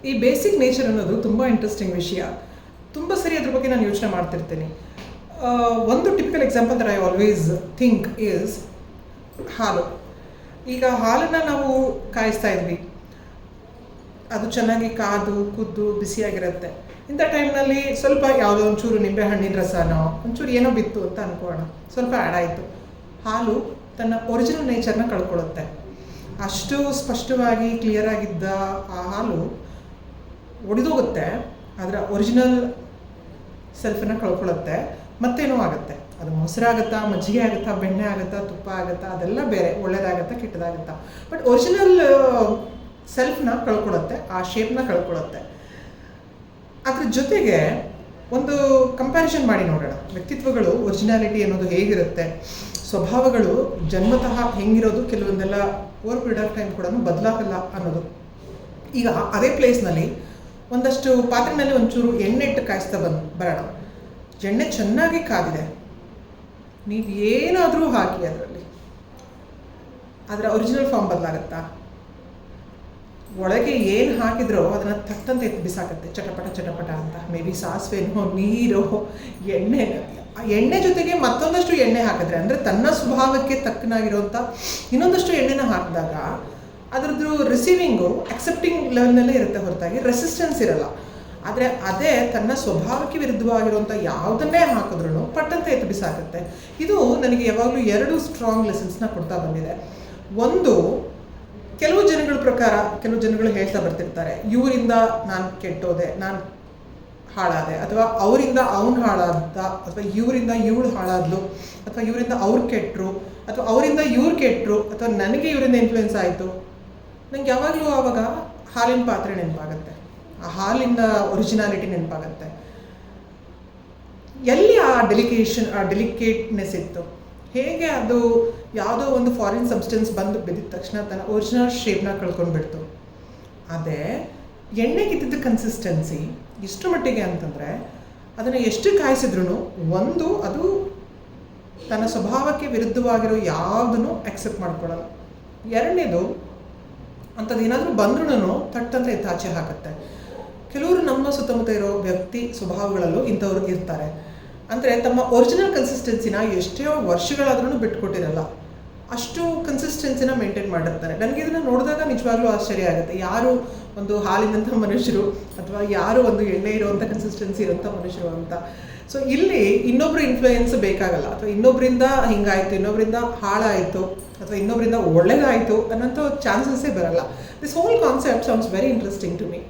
ಈ basic nature ಅನ್ನೋದು ತುಂಬ ಇಂಟ್ರೆಸ್ಟಿಂಗ್ ವಿಷಯ. ತುಂಬ ಸರಿ ಅದ್ರ ಬಗ್ಗೆ ನಾನು ಯೋಚನೆ ಮಾಡ್ತಿರ್ತೀನಿ. ಒಂದು typical example that I always think is ಹಾಲು. ಈಗ ಹಾಲನ್ನು ನಾವು ಕಾಯಿಸ್ತಾ ಇದ್ವಿ, ಅದು ಚೆನ್ನಾಗಿ ಕಾದು ಕುದ್ದು ಬಿಸಿಯಾಗಿರುತ್ತೆ. ಇಂಥ ಟೈಮ್ನಲ್ಲಿ ಸ್ವಲ್ಪ ಯಾವುದೋ ಒಂಚೂರು ನಿಂಬೆ ಹಣ್ಣಿನ ರಸನೋ ಒಂಚೂರು ಏನೋ ಬಿತ್ತು ಅಂತ ಅನ್ಕೋಣ, ಸ್ವಲ್ಪ ಆ್ಯಡ್ ಆಯಿತು. ಹಾಲು ತನ್ನ ಒರಿಜಿನಲ್ ನೇಚರ್ನ ಕಳ್ಕೊಳ್ಳುತ್ತೆ. ಅಷ್ಟು ಸ್ಪಷ್ಟವಾಗಿ ಕ್ಲಿಯರ್ ಆಗಿದ್ದ ಆ ಹಾಲು ಒಡೆದೋಗುತ್ತೆ, ಅದರ ಒರಿಜಿನಲ್ ಸೆಲ್ಫನ್ನು ಕಳ್ಕೊಳ್ಳುತ್ತೆ. ಮತ್ತೇನೋ ಆಗುತ್ತೆ, ಅದು ಮೊಸರಾಗುತ್ತಾ, ಮಜ್ಜಿಗೆ ಆಗುತ್ತಾ, ಬೆಣ್ಣೆ ಆಗುತ್ತಾ, ತುಪ್ಪ ಆಗುತ್ತಾ, ಅದೆಲ್ಲ ಬೇರೆ, ಒಳ್ಳೇದಾಗುತ್ತಾ ಕೆಟ್ಟದಾಗುತ್ತಾ. ಬಟ್ ಒರಿಜಿನಲ್ ಸೆಲ್ಫ್ನ ಕಳ್ಕೊಳ್ಳುತ್ತೆ, ಆ ಶೇಪ್ನ ಕಳ್ಕೊಳ್ಳುತ್ತೆ. ಅದ್ರ ಜೊತೆಗೆ ಒಂದು ಕಂಪ್ಯಾರಿಸನ್ ಮಾಡಿ ನೋಡೋಣ. ವ್ಯಕ್ತಿತ್ವಗಳು, ಒರಿಜಿನಾಲಿಟಿ ಅನ್ನೋದು ಹೇಗಿರುತ್ತೆ, ಸ್ವಭಾವಗಳು ಜನ್ಮತಃ ಹೆಂಗಿರೋದು, ಕೆಲವೊಂದೆಲ್ಲ ಓವರ್ ಪೀರಿಯಡ್ ಆಫ್ ಟೈಮ್ ಕೂಡ ಬದಲಾಗಲ್ಲ ಅನ್ನೋದು. ಈಗ ಅದೇ ಪ್ಲೇಸ್ನಲ್ಲಿ ಒಂದಷ್ಟು ಪಾತ್ರೆಯಲ್ಲಿ ಒಂಚೂರು ಎಣ್ಣೆ ಇಟ್ಟು ಕಾಯಿಸ್ತಾ ಬರೋಣ. ಎಣ್ಣೆ ಚೆನ್ನಾಗಿ ಕಾದಿದೆ, ನೀವು ಏನಾದರೂ ಹಾಕಿ ಅದರ ಒರಿಜಿನಲ್ ಫಾರ್ಮ್ ಬದಲಾಗುತ್ತಾ? ಒಳಗೆ ಏನು ಹಾಕಿದ್ರೋ ಅದನ್ನು ತಟ್ಟಂತ ಎತ್ತು ಬಿಸಾಕತ್ತೆ, ಚಟಪಟ ಚಟಪಟ ಅಂತ. ಮೇ ಬಿ ಸಾಸಿವೆನೋ, ನೀರೋ, ಎಣ್ಣೆ ಜೊತೆಗೆ ಮತ್ತೊಂದಷ್ಟು ಎಣ್ಣೆ ಹಾಕಿದ್ರೆ, ಅಂದರೆ ತನ್ನ ಸ್ವಭಾವಕ್ಕೆ ತಕ್ಕನಾಗಿರೋಂಥ ಇನ್ನೊಂದಷ್ಟು ಎಣ್ಣೆನ ಹಾಕಿದಾಗ ಅದರದ್ದು ರಿಸೀವಿಂಗು ಅಕ್ಸೆಪ್ಟಿಂಗ್ ಲೆವೆಲ್ನಲ್ಲೇ ಇರುತ್ತೆ, ಹೊರತಾಗಿ ರೆಸಿಸ್ಟೆನ್ಸ್ ಇರಲ್ಲ. ಆದರೆ ಅದೇ ತನ್ನ ಸ್ವಭಾವಕ್ಕೆ ವಿರುದ್ಧವಾಗಿರುವಂಥ ಯಾವುದನ್ನೇ ಹಾಕಿದ್ರೂ ಪಟ್ಟಂತ ಎತ್ತು ಬಿಸಾಕತ್ತೆ. ಇದು ನನಗೆ ಯಾವಾಗಲೂ ಎರಡು ಸ್ಟ್ರಾಂಗ್ ಲೆಸನ್ಸ್ನ ಕೊಡ್ತಾ ಬಂದಿದೆ. ಒಂದು, ಕೆಲವು ಜನಗಳ ಪ್ರಕಾರ ಕೆಲವು ಜನಗಳು ಹೇಳ್ತಾ ಬರ್ತಿರ್ತಾರೆ, ಇವರಿಂದ ನಾನು ಕೆಟ್ಟೋದೆ, ನಾನು ಹಾಳಾದೆ, ಅಥವಾ ಅವರಿಂದ ಅವನು ಹಾಳಾದ, ಅಥವಾ ಇವರಿಂದ ಇವಳು ಹಾಳಾದ್ಲು, ಅಥವಾ ಇವರಿಂದ ಅವ್ರು ಕೆಟ್ಟರು, ಅಥವಾ ಅವರಿಂದ ಇವ್ರು ಕೆಟ್ಟರು, ಅಥವಾ ನನಗೆ ಇವರಿಂದ ಇನ್ಫ್ಲುಯೆನ್ಸ್ ಆಯಿತು. ನಂಗೆ ಯಾವಾಗಲೂ ಆವಾಗ ಹಾಲಿನ ಪಾತ್ರೆ ನೆನಪಾಗುತ್ತೆ, ಆ ಹಾಲಿನ ಒರಿಜಿನಾಲಿಟಿ ನೆನಪಾಗುತ್ತೆ. ಎಲ್ಲಿ ಆ ಡೆಲಿಕೇಟ್ನೆಸ್ ಇತ್ತು, ಹೇಗೆ ಅದು ಯಾವುದೋ ಒಂದು ಫಾರಿನ್ ಸಬ್ಸ್ಟೆನ್ಸ್ ಬಂದು ಬೆದ್ದಿದ ತಕ್ಷಣ ತನ್ನ ಒರಿಜಿನಲ್ ಶೇಪ್ನ ಕಳ್ಕೊಂಡ್ಬಿಡ್ತು. ಅದೇ ಎಣ್ಣೆಗಿದ್ದ ಕನ್ಸಿಸ್ಟೆನ್ಸಿ ಎಷ್ಟು ಮಟ್ಟಿಗೆ ಅಂತಂದರೆ, ಅದನ್ನು ಎಷ್ಟು ಕಾಯಿಸಿದ್ರೂ ಒಂದು, ಅದು ತನ್ನ ಸ್ವಭಾವಕ್ಕೆ ವಿರುದ್ಧವಾಗಿರೋ ಯಾವುದನ್ನು ಅಕ್ಸೆಪ್ಟ್ ಮಾಡ್ಕೊಳ್ಳಲ್ಲ. ಎರಡನೇದು, ಅಂಥದ್ದು ಏನಾದರೂ ಬಂದ್ರೂ ತಟ್ಟಂತ ಎತ್ತಾಚೆ ಹಾಕತ್ತೆ. ಕೆಲವರು ನಮ್ಮ ಸುತ್ತಮುತ್ತ ಇರೋ ವ್ಯಕ್ತಿ ಸ್ವಭಾವಗಳಲ್ಲೂ ಇಂಥವ್ರು ಇರ್ತಾರೆ. ಅಂದರೆ ತಮ್ಮ ಒರಿಜಿನಲ್ ಕನ್ಸಿಸ್ಟೆನ್ಸಿನ ಎಷ್ಟೋ ವರ್ಷಗಳಾದ್ರೂ ಬಿಟ್ಕೊಟ್ಟಿರಲ್ಲ, ಅಷ್ಟು ಕನ್ಸಿಸ್ಟೆನ್ಸಿನ ಮೇಂಟೈನ್ ಮಾಡಿರ್ತಾರೆ. ನನಗೆ ಇದನ್ನು ನೋಡಿದಾಗ ನಿಜವಾಗ್ಲೂ ಆಶ್ಚರ್ಯ ಆಗುತ್ತೆ. ಯಾರು ಒಂದು ಹಾಲಿನಂಥ ಮನುಷ್ಯರು, ಅಥವಾ ಯಾರು ಒಂದು ಎಣ್ಣೆ ಇರುವಂಥ ಕನ್ಸಿಸ್ಟೆನ್ಸಿ ಇರೋಂಥ ಮನುಷ್ಯರು ಅಂತ. ಸೊ ಇಲ್ಲಿ ಇನ್ನೊಬ್ರು ಇನ್ಫ್ಲೂಯೆನ್ಸ್ ಬೇಕಾಗಲ್ಲ, ಅಥವಾ ಇನ್ನೊಬ್ಬರಿಂದ ಹಿಂಗಾಯಿತು, ಇನ್ನೊಬ್ಬರಿಂದ ಹಾಳಾಯಿತು, ಅಥವಾ ಇನ್ನೊಬ್ಬರಿಂದ ಒಳ್ಳೆಯದಾಯಿತು ಅನ್ನೋಂಥ ಚಾನ್ಸಸ್ಸೇ ಬರಲ್ಲ. This whole concept sounds very interesting to me.